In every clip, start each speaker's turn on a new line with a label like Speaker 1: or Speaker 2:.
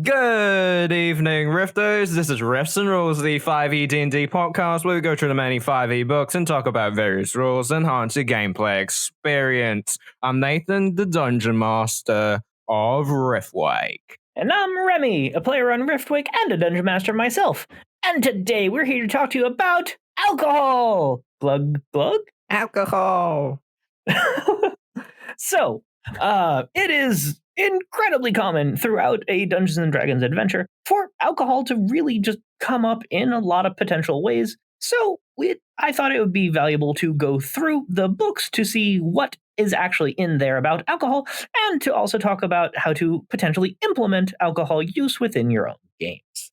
Speaker 1: Good evening, Rifters. This is Rifts and Rules, the 5e D&D podcast where we go through the many 5e books and talk about various rules and enhance your gameplay experience. I'm Nathan, the Dungeon Master of Riftwake.
Speaker 2: And I'm Remy, a player on Riftwake and a Dungeon Master myself. And today we're here to talk to you about alcohol! Glug?
Speaker 1: Alcohol!
Speaker 2: So, it is incredibly common throughout a Dungeons & Dragons adventure for alcohol to really just come up in a lot of potential ways. So I thought it would be valuable to go through the books to see what is actually in there about alcohol, and to also talk about how to potentially implement alcohol use within your own games.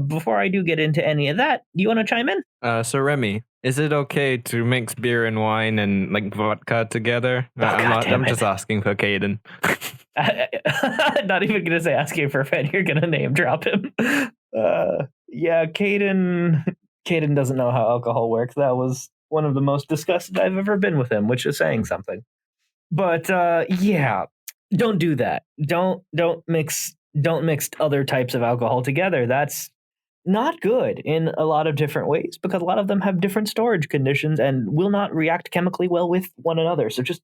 Speaker 2: Before I do get into any of that, do you want to chime in?
Speaker 1: So Remy, is it okay to mix beer and wine and like vodka together? I'm just asking for Caden.
Speaker 2: Not even gonna say asking for Fed. You're gonna name drop him. Yeah, Caden doesn't know how alcohol works. That was one of the most disgusted I've ever been with him, which is saying something. But yeah, don't do that. Don't mix other types of alcohol together. That's not good in a lot of different ways, because a lot of them have different storage conditions and will not react chemically well with one another. So just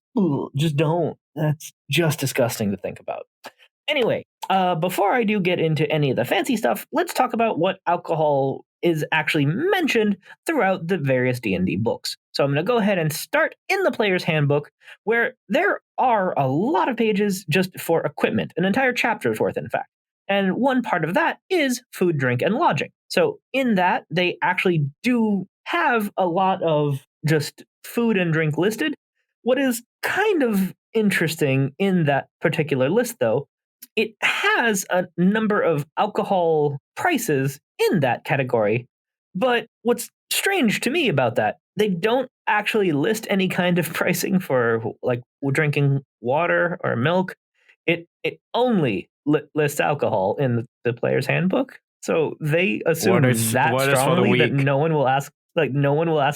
Speaker 2: don't. That's just disgusting to think about. Anyway, before I do get into any of the fancy stuff, let's talk about what alcohol is actually mentioned throughout the various D&D books. So I'm going to go ahead and start in the player's handbook, where there are a lot of pages just for equipment, an entire chapter's worth, in fact. And one part of that is food, drink, and lodging. So in that, they actually do have a lot of just food and drink listed. What is kind of interesting in that particular list, though, it has a number of alcohol prices in that category. But what's strange to me about that, they don't actually list any kind of pricing for like drinking water or milk. It only lists alcohol in the player's handbook. So they assume that strongly that no one will ask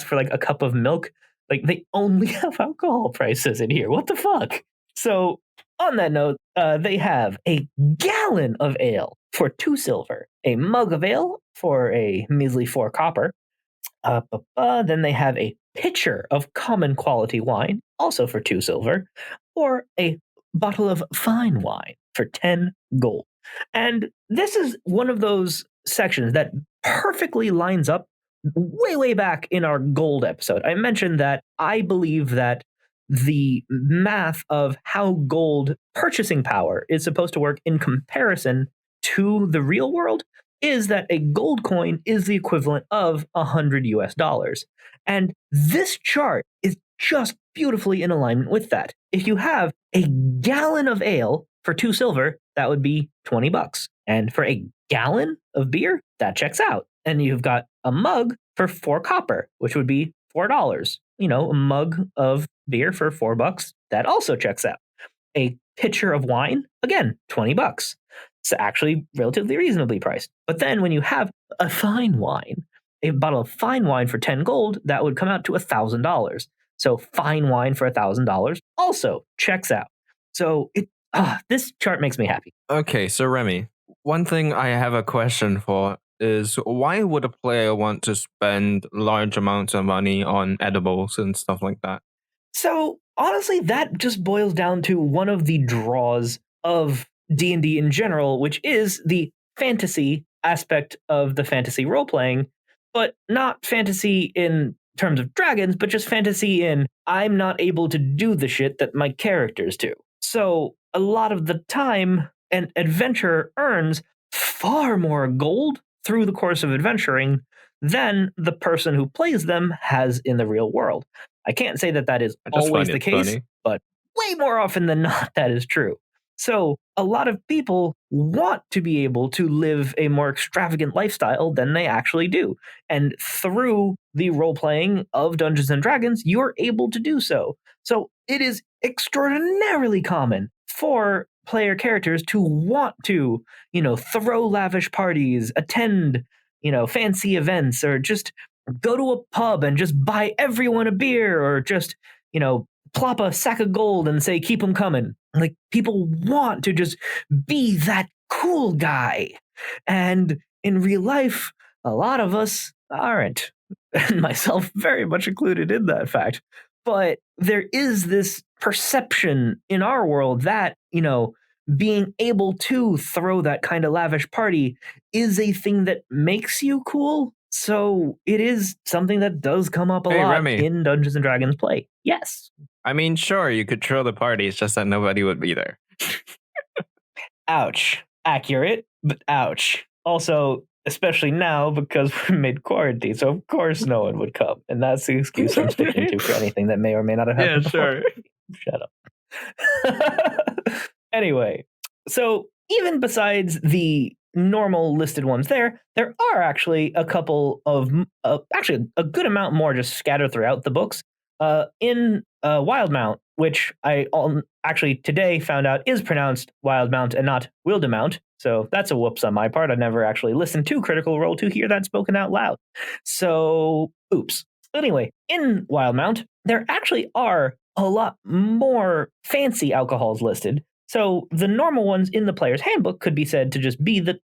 Speaker 2: for like a cup of milk. Like, they only have alcohol prices in here. What the fuck? So on that note, they have a gallon of ale for 2 silver, a mug of ale for a measly 4 copper. Then they have a pitcher of common quality wine, also for 2 silver, or a bottle of fine wine for 10 gold. And this is one of those sections that perfectly lines up way back in our gold episode. I mentioned that I believe that the math of how gold purchasing power is supposed to work in comparison to the real world is that a gold coin is the equivalent of $100. And this chart is just beautifully in alignment with that. If you have a gallon of ale for 2 silver, that would be $20. And for a gallon of beer, that checks out. And you've got a mug for 4 copper, which would be $4. You know, a mug of beer for $4, that also checks out. A pitcher of wine, again, $20. It's actually relatively reasonably priced. But then when you have a fine wine, a bottle of fine wine for 10 gold, that would come out to $1,000. So fine wine for $1,000 also checks out. So this chart makes me happy.
Speaker 1: Okay, so Remy, one thing I have a question for is, why would a player want to spend large amounts of money on edibles and stuff like that?
Speaker 2: So honestly, that just boils down to one of the draws of D&D in general, which is the fantasy aspect of the fantasy role-playing, but not fantasy in terms of dragons, but just fantasy in I'm not able to do the shit that my characters do. So a lot of the time, an adventurer earns far more gold through the course of adventuring than the person who plays them has in the real world. I can't say that is always the case, but way more often than not, that is true. So a lot of people want to be able to live a more extravagant lifestyle than they actually do. And through the role-playing of Dungeons & Dragons, you're able to do so. So it is extraordinarily common for player characters to want to, throw lavish parties, attend, fancy events, or just go to a pub and just buy everyone a beer, or just, plop a sack of gold and say, keep them coming. Like, people want to just be that cool guy. And in real life, a lot of us aren't, and myself very much included in that fact. But there is this perception in our world that, being able to throw that kind of lavish party is a thing that makes you cool. So it is something that does come up a
Speaker 1: Hey,
Speaker 2: lot
Speaker 1: Remy.
Speaker 2: in Dungeons and Dragons play. Yes.
Speaker 1: I mean, sure, you could throw the party, it's just that nobody would be there.
Speaker 2: Ouch. Accurate, but ouch. Also, especially now because we're mid quarantine, so of course no one would come, and that's the excuse I'm sticking to for anything that may or may not have happened.
Speaker 1: Yeah, sure.
Speaker 2: Shut up. Anyway, so even besides the normal listed ones there are actually a couple of actually a good amount more just scattered throughout the books. In Wildemount, which I actually today found out is pronounced Wildemount and not Wildemount. So that's a whoops on my part. I never actually listened to Critical Role to hear that spoken out loud. So, oops. Anyway, in Wildemount, there actually are a lot more fancy alcohols listed. So the normal ones in the player's handbook could be said to just be the,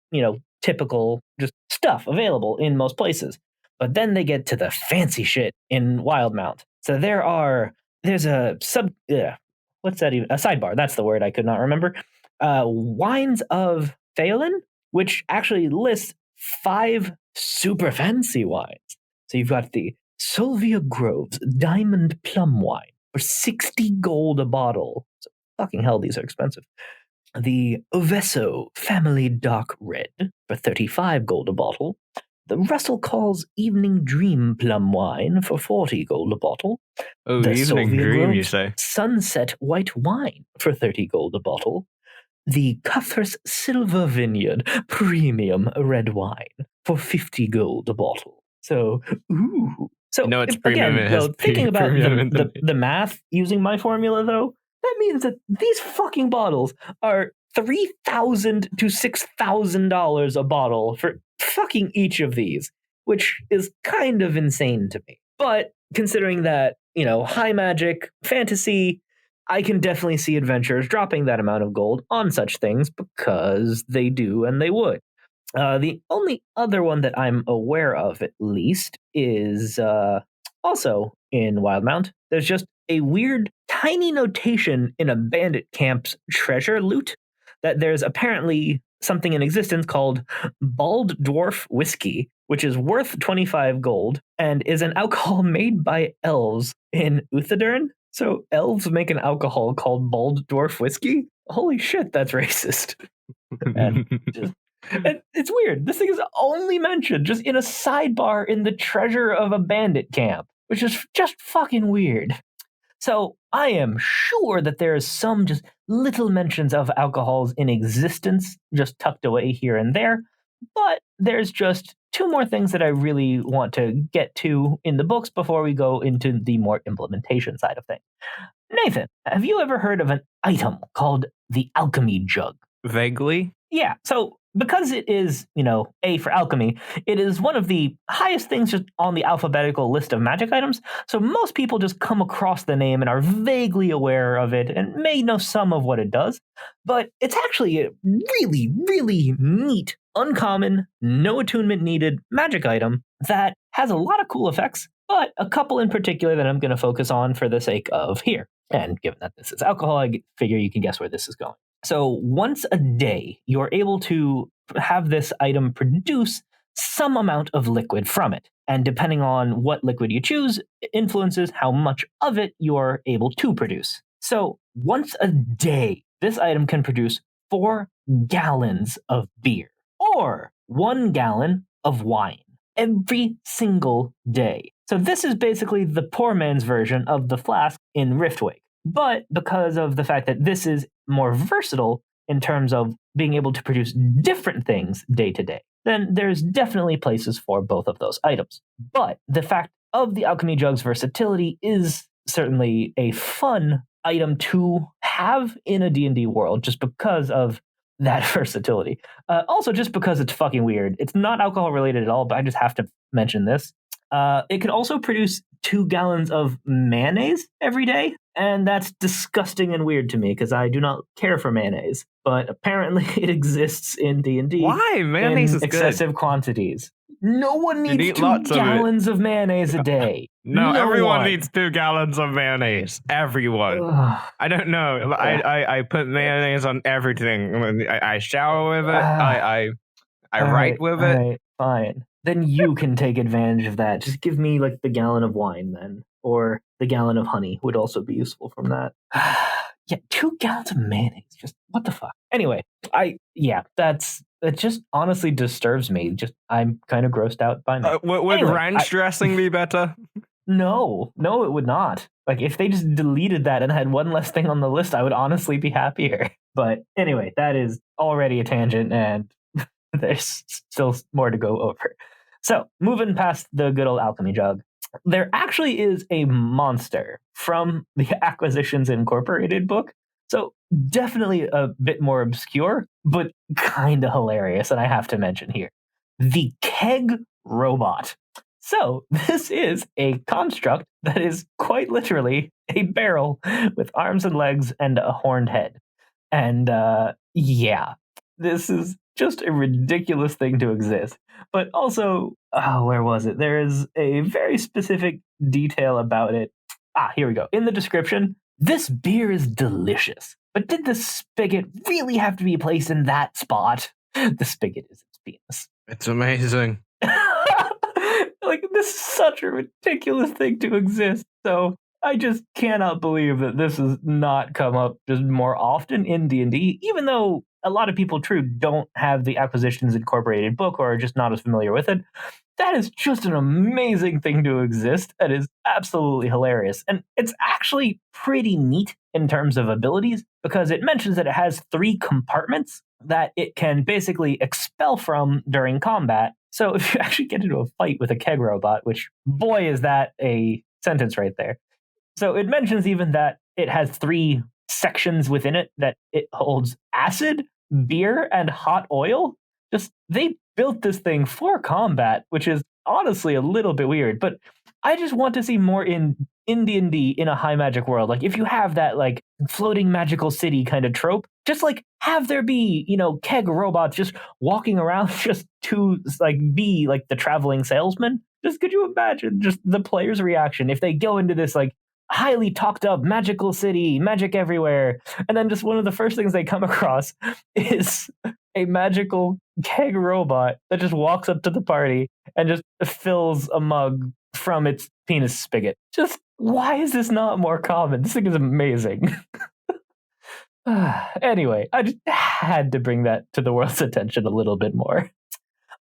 Speaker 2: typical just stuff available in most places. But then they get to the fancy shit in Wildemount. So there's a what's that even? A sidebar. That's the word I could not remember. Wines of Phelan, which actually lists 5 super fancy wines. So you've got the Sylvia Groves Diamond Plum Wine for 60 gold a bottle. So fucking hell, these are expensive. The Oveso Family Dark Red for 35 gold a bottle. The Russell Calls Evening Dream Plum Wine for 40 gold a bottle.
Speaker 1: Oh,
Speaker 2: The
Speaker 1: Evening
Speaker 2: Sylvia
Speaker 1: Dream, you
Speaker 2: Groves
Speaker 1: say?
Speaker 2: Sunset White Wine for 30 gold a bottle. The Cuthers Silver Vineyard Premium Red Wine for 50 gold a bottle. So, ooh. So,
Speaker 1: It's premium.
Speaker 2: again,
Speaker 1: It has
Speaker 2: thinking about
Speaker 1: premium in the
Speaker 2: the math using my formula, though, that means that these fucking bottles are $3,000 to $6,000 a bottle for fucking each of these, which is kind of insane to me. But considering that, high magic, fantasy, I can definitely see adventurers dropping that amount of gold on such things because they do and they would. The only other one that I'm aware of, at least, is also in Wildemount. There's just a weird, tiny notation in a bandit camp's treasure loot that there's apparently something in existence called Bald Dwarf Whiskey, which is worth 25 gold and is an alcohol made by elves in Uthadern. So elves make an alcohol called Bald Dwarf Whiskey? Holy shit, that's racist. And it's weird. This thing is only mentioned just in a sidebar in the treasure of a bandit camp, which is just fucking weird. So I am sure that there is some just little mentions of alcohols in existence, just tucked away here and there. But there's just 2 more things that I really want to get to in the books before we go into the more implementation side of things. Nathan, have you ever heard of an item called the alchemy jug?
Speaker 1: Vaguely?
Speaker 2: Yeah, so because it is, A for alchemy, it is one of the highest things just on the alphabetical list of magic items. So most people just come across the name and are vaguely aware of it and may know some of what it does. But it's actually a really, really neat, uncommon, no attunement needed magic item that has a lot of cool effects, but a couple in particular that I'm going to focus on for the sake of here. And given that this is alcohol, I figure you can guess where this is going. So once a day, you're able to have this item produce some amount of liquid from it. And depending on what liquid you choose, it influences how much of it you're able to produce. So once a day, this item can produce 4 gallons of beer or 1 gallon of wine every single day. So this is basically the poor man's version of the flask in Riftwake. But because of the fact that this is more versatile in terms of being able to produce different things day to day, then there's definitely places for both of those items. But the fact of the alchemy jug's versatility is certainly a fun item to have in a D&D world just because of that versatility. Also, just because it's fucking weird. It's not alcohol related at all, but I just have to mention this. It can also produce 2 gallons of mayonnaise every day, and that's disgusting and weird to me because I do not care for mayonnaise. But apparently, it exists in D&D.
Speaker 1: Why? Mayonnaise
Speaker 2: in
Speaker 1: is
Speaker 2: excessive quantities. No one
Speaker 1: You
Speaker 2: needs
Speaker 1: need
Speaker 2: 2
Speaker 1: lots of it.
Speaker 2: gallons of mayonnaise a day.
Speaker 1: No, everyone
Speaker 2: one.
Speaker 1: needs 2 gallons of mayonnaise. Everyone.
Speaker 2: Ugh.
Speaker 1: I don't know. I put mayonnaise on everything. I shower with it. I write with it.
Speaker 2: All right, fine. Then you can take advantage of that. Just give me like the gallon of wine then, or the gallon of honey would also be useful from that. Yeah, 2 gallons of mayonnaise. Just what the fuck. Anyway, it just honestly disturbs me. Just I'm kind of grossed out by me.
Speaker 1: Would
Speaker 2: Anyway,
Speaker 1: ranch dressing be better?
Speaker 2: No, it would not. Like if they just deleted that and had one less thing on the list, I would honestly be happier. But anyway, that is already a tangent, and there's still more to go over. So moving past the good old alchemy jug, there actually is a monster from the Acquisitions Incorporated book. So definitely a bit more obscure, but kind of hilarious, and I have to mention here. The keg robot. So this is a construct that is quite literally a barrel with arms and legs and a horned head. And yeah, this is just a ridiculous thing to exist. But also, where was it? There is a very specific detail about it. Here we go. In the description, this beer is delicious. But did the spigot really have to be placed in that spot? The spigot is its penis.
Speaker 1: It's amazing.
Speaker 2: Like, this is such a ridiculous thing to exist. So I just cannot believe that this has not come up just more often in D&D, even though a lot of people, don't have the Acquisitions Incorporated book or are just not as familiar with it. That is just an amazing thing to exist. That is absolutely hilarious. And it's actually pretty neat in terms of abilities because it mentions that it has 3 compartments that it can basically expel from during combat. So if you actually get into a fight with a keg robot, which boy is that a sentence right there. So it mentions even that it has 3 sections within it that it holds acid, beer, and hot oil. Just they built this thing for combat, which is honestly a little bit weird. But I just want to see more in D&D in a high magic world. Like if you have that like floating magical city kind of trope, just like have there be, keg robots just walking around just to like be like the traveling salesman. Just could you imagine just the player's reaction if they go into this like highly talked up magical city, magic everywhere, and then just one of the first things they come across is a magical keg robot that just walks up to the party and just fills a mug from its penis spigot. Just why is this not more common? This thing is amazing. Anyway, I just had to bring that to the world's attention a little bit more.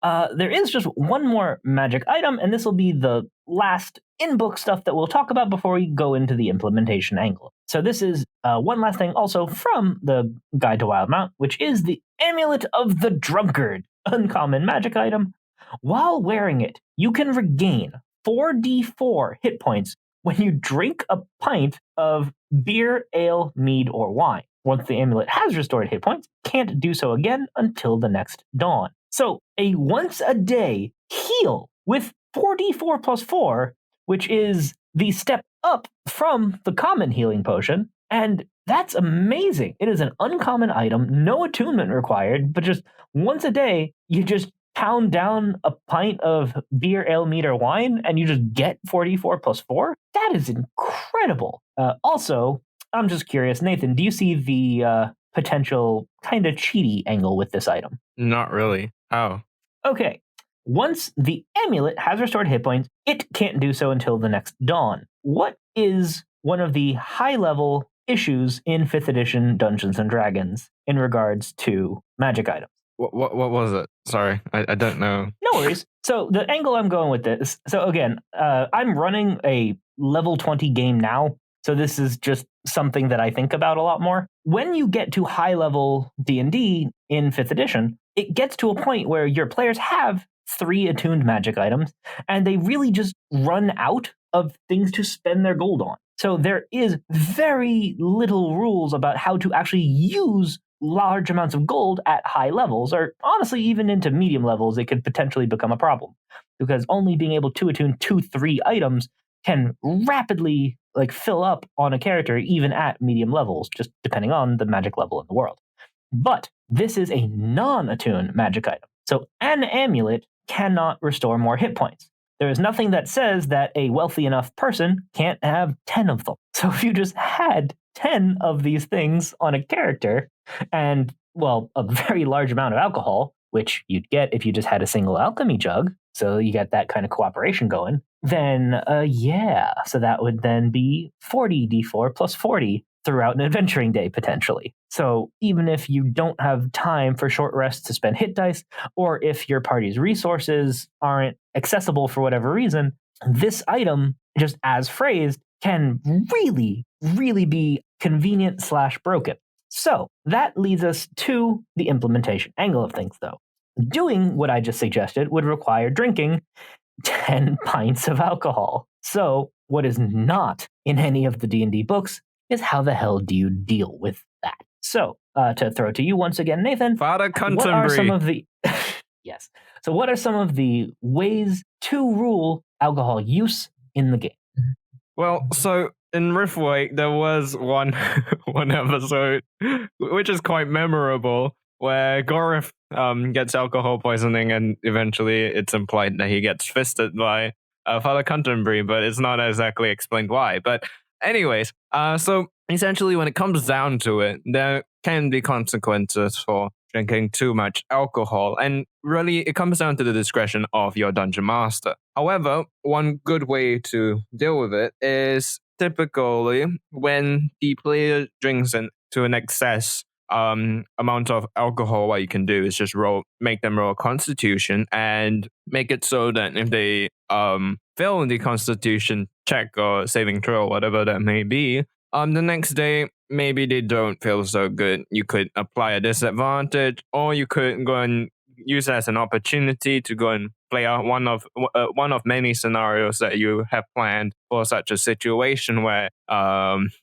Speaker 2: There is just one more magic item, and this will be the last in-book stuff that we'll talk about before we go into the implementation angle. So this is one last thing also from the Guide to Wildmount, which is the Amulet of the Drunkard, uncommon magic item. While wearing it, you can regain 4d4 hit points when you drink a pint of beer, ale, mead, or wine. Once the amulet has restored hit points, can't do so again until the next dawn. So a once a day heal with 4d4 plus 4, which is the step up from the common healing potion. And that's amazing. It is an uncommon item, no attunement required, but just once a day, you just pound down a pint of beer, ale, mead, or wine, and you just get 4d4 plus 4. That is incredible. Also, I'm just curious, Nathan, do you see the potential kind of cheaty angle with this item?
Speaker 1: Not really. Oh.
Speaker 2: Okay. Once the amulet has restored hit points, it can't do so until the next dawn. What is one of the high-level issues in 5th edition Dungeons & Dragons in regards to magic items?
Speaker 1: What was it? Sorry, I don't know.
Speaker 2: No worries. So the angle I'm going with this, so again, I'm running a level 20 game now, so this is just something that I think about a lot more. When you get to high-level D&D in 5th edition, it gets to a point where your players have 3 attuned magic items, and they really just run out of things to spend their gold on. So there is very little rules about how to actually use large amounts of gold at high levels, or honestly, even into medium levels, it could potentially become a problem. because only being able to attune 2-3 items can rapidly fill up on a character even at medium levels, just depending on the magic level in the world. But this is a non-attune magic item. So an amulet cannot restore more hit points. There is nothing that says that a wealthy enough person can't have 10 of them. So if you just had 10 of these things on a character and, well, a very large amount of alcohol, which you'd get if you just had a single alchemy jug, so you get that kind of cooperation going, then so that would then be 40d4 plus 40 throughout an adventuring day, potentially. So even if you don't have time for short rests to spend hit dice, or if your party's resources aren't accessible for whatever reason, this item, just as phrased, can really, really be convenient / broken. So that leads us to the implementation angle of things, though. Doing what I just suggested would require drinking 10 pints of alcohol. So what is not in any of the D&D books is how the hell do you deal with that? So, to throw to you once again, Nathan,
Speaker 1: Father
Speaker 2: what are some
Speaker 1: Contemporary.
Speaker 2: of the yes? So, what are some of the ways to rule alcohol use in the game?
Speaker 1: Well, so in Riftwake, there was one episode which is quite memorable, where Gorif gets alcohol poisoning, and eventually it's implied that he gets fisted by Father Contemporary, but it's not exactly explained why. But anyways, so essentially when it comes down to it, there can be consequences for drinking too much alcohol, and really it comes down to the discretion of your dungeon master. However, one good way to deal with it is typically when the player drinks to an excess amount of alcohol, what you can do is just make them roll a constitution and make it so that if they fail in the constitution check or saving throw or whatever that may be, the next day maybe they don't feel so good. You could apply a disadvantage, or you could go and use it as an opportunity to go and play out one of many scenarios that you have planned for such a situation, where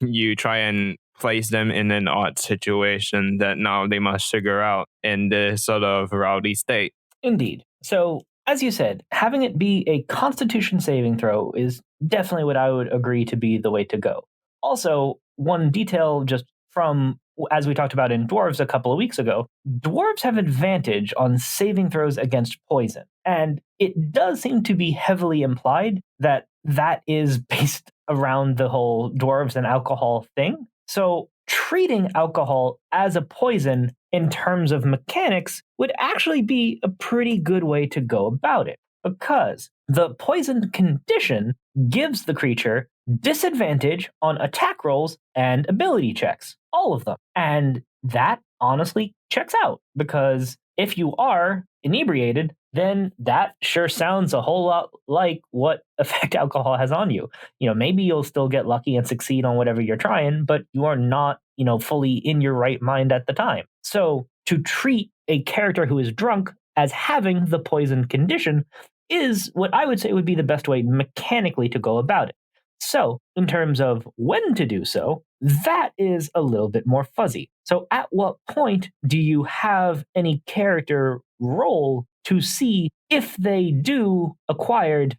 Speaker 1: you try and place them in an odd situation that now they must figure out in this sort of rowdy state.
Speaker 2: Indeed. So, as you said, having it be a constitution saving throw is definitely what I would agree to be the way to go. Also, one detail just from, as we talked about in Dwarves a couple of weeks ago, Dwarves have advantage on saving throws against poison. And it does seem to be heavily implied that that is based around the whole Dwarves and alcohol thing. So treating alcohol as a poison in terms of mechanics would actually be a pretty good way to go about it, because the poison condition gives the creature disadvantage on attack rolls and ability checks, all of them. And that honestly checks out, because if you are inebriated, then that sure sounds a whole lot like what effect alcohol has on you. Maybe you'll still get lucky and succeed on whatever you're trying, but you are not, fully in your right mind at the time. So to treat a character who is drunk as having the poison condition is what I would say would be the best way mechanically to go about it. So, in terms of when to do so, that is a little bit more fuzzy. So, at what point do you have any character roll to see if they do acquired,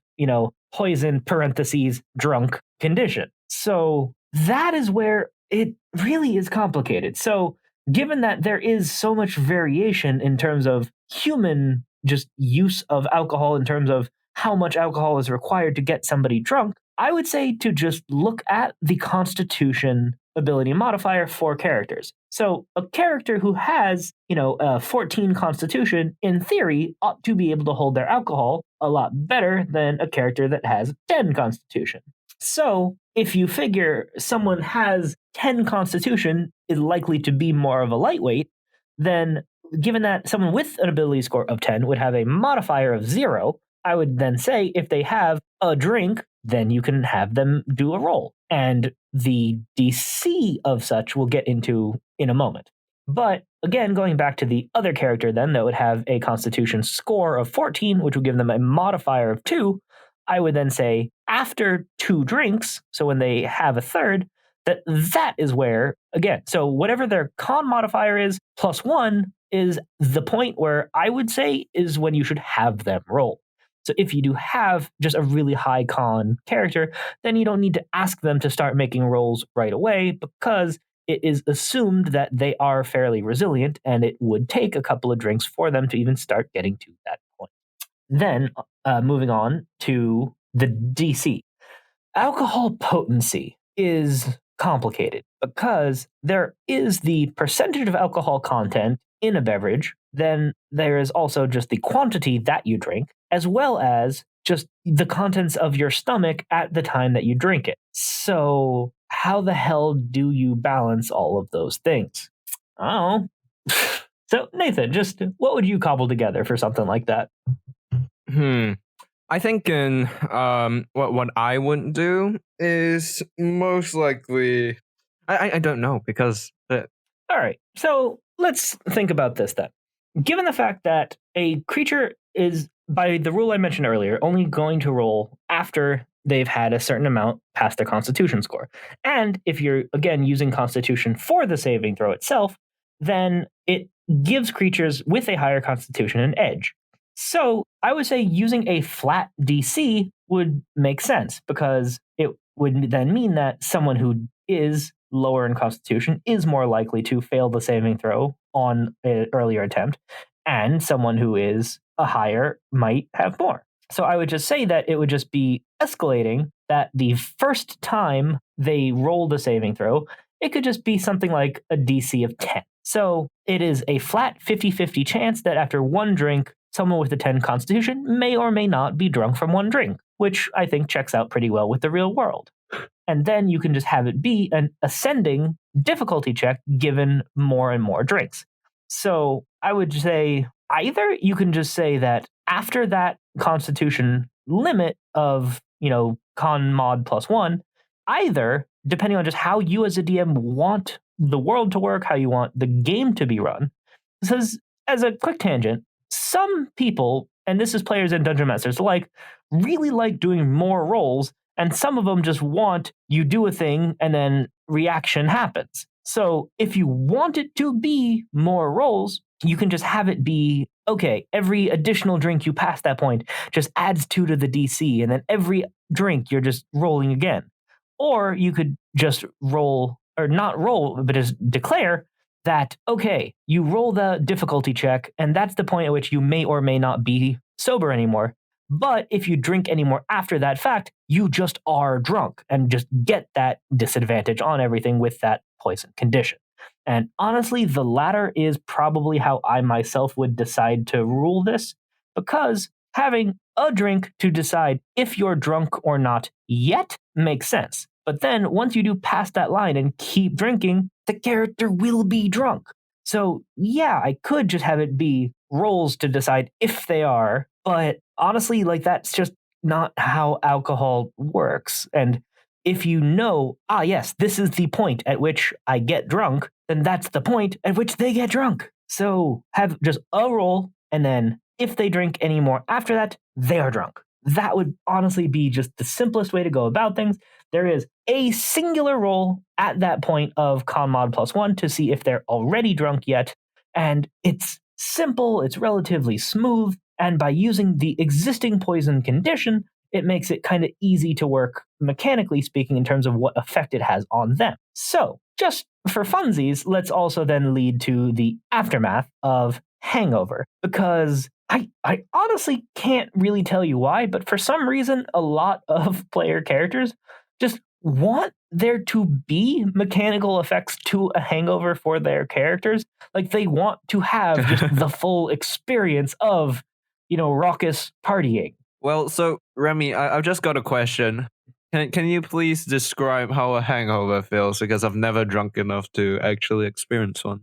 Speaker 2: poison parentheses drunk condition? So, that is where it really is complicated. So, given that there is so much variation in terms of human just use of alcohol, in terms of how much alcohol is required to get somebody drunk, I would say to just look at the Constitution ability modifier for characters. So a character who has, a 14 Constitution, in theory, ought to be able to hold their alcohol a lot better than a character that has 10 Constitution. So if you figure someone has 10 Constitution is likely to be more of a lightweight, then given that someone with an ability score of 10 would have a modifier of 0, I would then say if they have a drink, then you can have them do a roll. And the DC of such we'll get into in a moment. But again, going back to the other character then that would have a Constitution score of 14, which would give them a modifier of 2, I would then say after 2 drinks, so when they have a third, that is where, again, so whatever their con modifier is, plus 1 is the point where I would say is when you should have them roll. So if you do have just a really high con character, then you don't need to ask them to start making rolls right away, because it is assumed that they are fairly resilient, and it would take a couple of drinks for them to even start getting to that point. Then, moving on to the DC. Alcohol potency is complicated because there is the percentage of alcohol content in a beverage, then there is also just the quantity that you drink, as well as just the contents of your stomach at the time that you drink it. So, how the hell do you balance all of those things? I don't know. So, Nathan, just what would you cobble together for something like that?
Speaker 1: I think in what I wouldn't do is most likely I don't know because
Speaker 2: all right, so let's think about this then. Given the fact that a creature is, by the rule I mentioned earlier, only going to roll after they've had a certain amount past their Constitution score, and if you're again using Constitution for the saving throw itself, then it gives creatures with a higher Constitution an edge. So I would say using a flat DC would make sense, because it would then mean that someone who is lower in Constitution is more likely to fail the saving throw on an earlier attempt, and someone who is a higher might have more. So I would just say that it would just be escalating, that the first time they roll the saving throw, it could just be something like a DC of 10. So it is a flat 50-50 chance that after one drink, someone with a 10 Constitution may or may not be drunk from one drink, which I think checks out pretty well with the real world. And then you can just have it be an ascending difficulty check given more and more drinks. So I would say either you can just say that after that Constitution limit of, con mod +1, either, depending on just how you as a DM want the world to work, how you want the game to be run. Because as a quick tangent, some people, and this is players and dungeon masters alike, really like doing more rolls, and some of them just want you do a thing and then reaction happens. So if you want it to be more rolls, you can just have it be, okay, every additional drink you pass that point just adds 2 to the DC, and then every drink you're just rolling again. Or you could just roll, or not roll, but just declare that, okay, you roll the difficulty check, and that's the point at which you may or may not be sober anymore. But if you drink anymore after that fact, you just are drunk and just get that disadvantage on everything with that poison condition. And honestly, the latter is probably how I myself would decide to rule this, because having a drink to decide if you're drunk or not yet makes sense. But then once you do pass that line and keep drinking, the character will be drunk. So yeah, I could just have it be rolls to decide if they are, but honestly, that's just not how alcohol works. And if you know, yes, this is the point at which I get drunk, then that's the point at which they get drunk. So have just a roll, and then if they drink any more after that, they are drunk. That would honestly be just the simplest way to go about things. There is a singular roll at that point of con mod +1 to see if they're already drunk yet. And it's simple, it's relatively smooth, and by using the existing poison condition, it makes it kind of easy to work, mechanically speaking, in terms of what effect it has on them. So, just for funsies, let's also then lead to the aftermath of hangover, because I honestly can't really tell you why, but for some reason, a lot of player characters just want there to be mechanical effects to a hangover for their characters. Like, they want to have just the full experience of, raucous partying.
Speaker 1: Well, so Remy, I've just got a question. Can you please describe how a hangover feels? Because I've never drunk enough to actually experience one.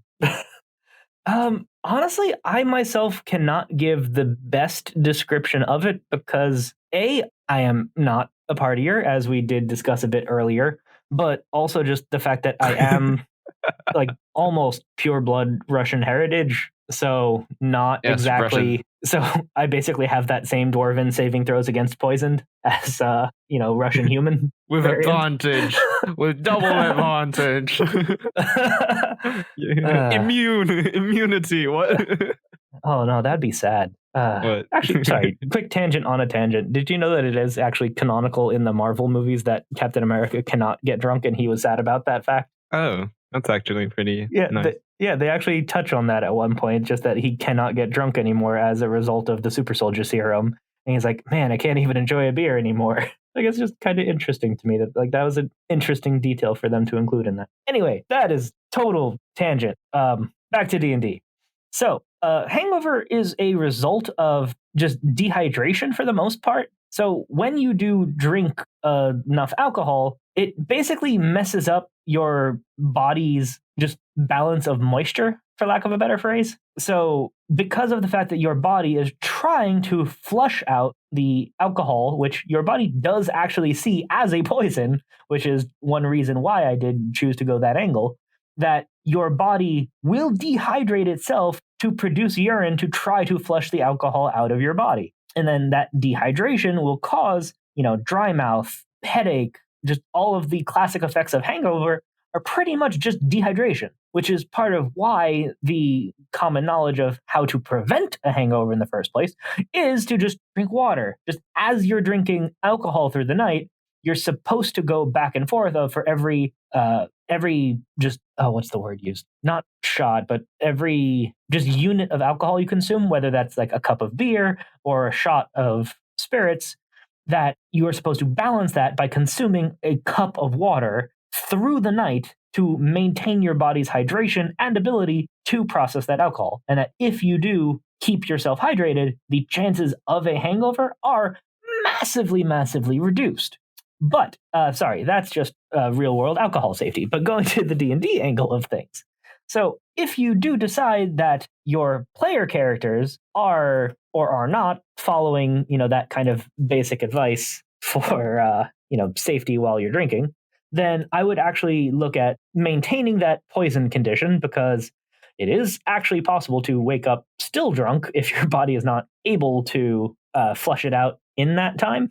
Speaker 2: Honestly, I myself cannot give the best description of it, because I am not a partier, as we did discuss a bit earlier, but also just the fact that I am almost pure blood Russian heritage. So not exactly. Russian. So I basically have that same dwarven saving throws against poisoned as Russian human
Speaker 1: with variant. Advantage, with double advantage. Immunity. What?
Speaker 2: Oh no, that'd be sad.
Speaker 1: What?
Speaker 2: Actually, sorry, quick tangent on a tangent. Did you know that it is actually canonical in the Marvel movies that Captain America cannot get drunk, and he was sad about that fact?
Speaker 1: Oh, that's actually pretty nice.
Speaker 2: They actually touch on that at one point, just that he cannot get drunk anymore as a result of the super soldier serum. And he's like, man, I can't even enjoy a beer anymore. Like, it's just kind of interesting to me that was an interesting detail for them to include in that. Anyway, that is total tangent. Back to D&D. So, hangover is a result of just dehydration for the most part. So when you do drink enough alcohol, it basically messes up your body's just balance of moisture, for lack of a better phrase. So because of the fact that your body is trying to flush out the alcohol, which your body does actually see as a poison, which is one reason why I did choose to go that angle, that your body will dehydrate itself to produce urine to try to flush the alcohol out of your body. And then that dehydration will cause, dry mouth, headache, just all of the classic effects of hangover are pretty much just dehydration, which is part of why the common knowledge of how to prevent a hangover in the first place is to just drink water. Just as you're drinking alcohol through the night, you're supposed to go back and forth for every what's the word used? Not shot, but every just unit of alcohol you consume, whether that's like a cup of beer or a shot of spirits, that you are supposed to balance that by consuming a cup of water through the night to maintain your body's hydration and ability to process that alcohol. And that if you do keep yourself hydrated, the chances of a hangover are massively, massively reduced. But, that's just real world alcohol safety. But going to the D&D angle of things. So if you do decide that your player characters are or are not following, that kind of basic advice for, safety while you're drinking, then I would actually look at maintaining that poison condition, because it is actually possible to wake up still drunk if your body is not able to flush it out in that time.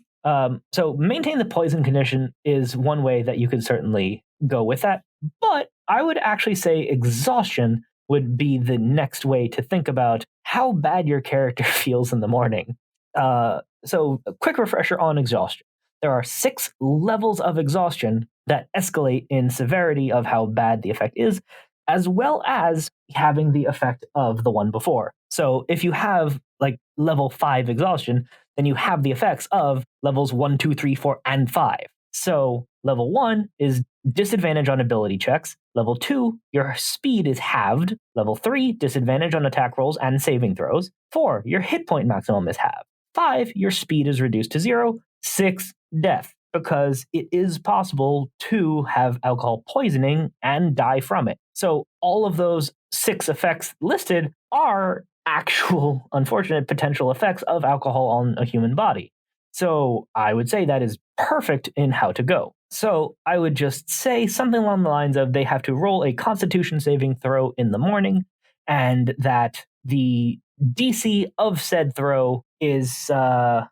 Speaker 2: So maintain the poison condition is one way that you could certainly go with that. But I would actually say exhaustion would be the next way to think about how bad your character feels in the morning. So a quick refresher on exhaustion. There are 6 levels of exhaustion that escalate in severity of how bad the effect is, as well as having the effect of the one before. So if you have like level 5 exhaustion, then you have the effects of levels 1, 2, 3, 4, and 5. So level 1 is disadvantage on ability checks. Level 2, your speed is halved. Level 3, disadvantage on attack rolls and saving throws. 4, your hit point maximum is halved. 5, your speed is reduced to 0. 6, death, because it is possible to have alcohol poisoning and die from it. So all of those 6 effects listed are actual, unfortunate potential effects of alcohol on a human body. So I would say that is perfect in how to go. So I would just say something along the lines of they have to roll a Constitution saving throw in the morning, and that the DC of said throw is, how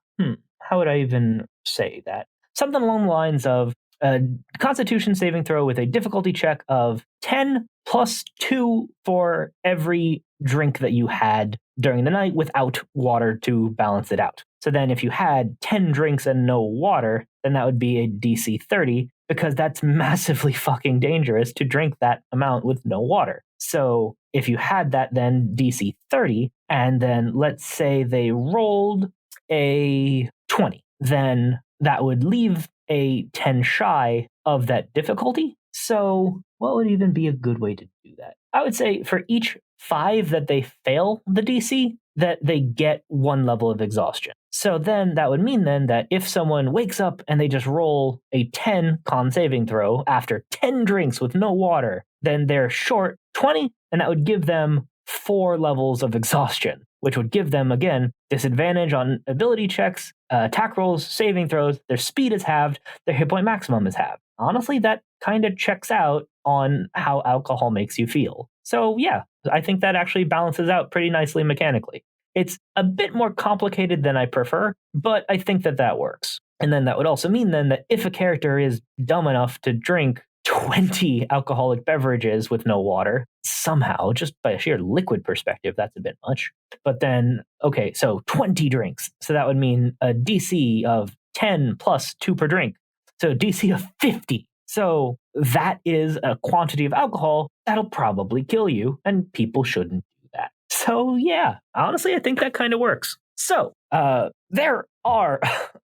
Speaker 2: would I even say that? Something along the lines of a Constitution saving throw with a difficulty check of 10 plus 2 for every drink that you had during the night without water to balance it out. So then if you had 10 drinks and no water, then that would be a DC 30, because that's massively fucking dangerous to drink that amount with no water. So if you had that, then DC 30, and then let's say they rolled a 20, then that would leave a 10 shy of that difficulty. So what would even be a good way to do that? I would say for each 5 that they fail the DC, that they get 1 level of exhaustion. So then that would mean then that if someone wakes up and they just roll a 10 con saving throw after 10 drinks with no water, then they're short 20, and that would give them 4 levels of exhaustion, which would give them, again, disadvantage on ability checks, attack rolls, saving throws, their speed is halved, their hit point maximum is halved. Honestly, that kind of checks out on how alcohol makes you feel. So yeah, I think that actually balances out pretty nicely mechanically. It's a bit more complicated than I prefer, but I think that works. And then that would also mean then that if a character is dumb enough to drink 20 alcoholic beverages with no water. Somehow, just by a sheer liquid perspective, that's a bit much. But then, okay, so 20 drinks. So that would mean a DC of 10 plus 2 per drink. So DC of 50. So that is a quantity of alcohol that'll probably kill you, and people shouldn't do that. So yeah, honestly, I think that kind of works. So there are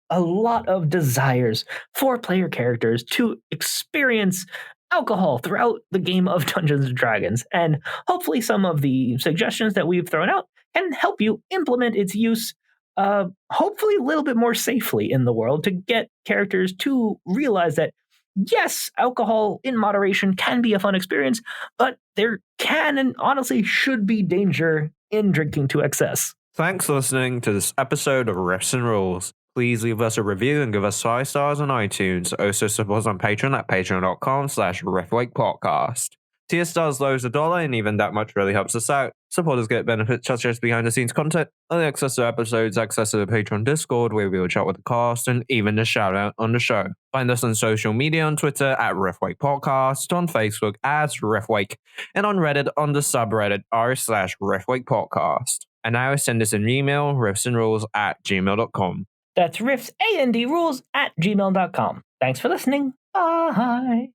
Speaker 2: a lot of desires for player characters to experience alcohol throughout the game of Dungeons and Dragons, and hopefully some of the suggestions that we've thrown out can help you implement its use hopefully a little bit more safely in the world to get characters to realize that yes, alcohol in moderation can be a fun experience, but there can and honestly should be danger in drinking to excess.
Speaker 1: Thanks for listening to this episode of Riffs and Rules. Please leave us a review and give us 5 stars on iTunes. Also support us on Patreon at patreon.com/riftwakepodcast. Tier stars lowers $1, and even that much really helps us out. Supporters get benefits such as behind-the-scenes content, early access to episodes, access to the Patreon Discord where we will chat with the cast, and even a shout-out on the show. Find us on social media on Twitter at riftwakepodcast, on Facebook as riftwake, and on Reddit on the subreddit r/riftwakepodcast. And now send us an email, riffsandrules@gmail.com.
Speaker 2: That's riffsandrules@gmail.com. Thanks for listening. Bye.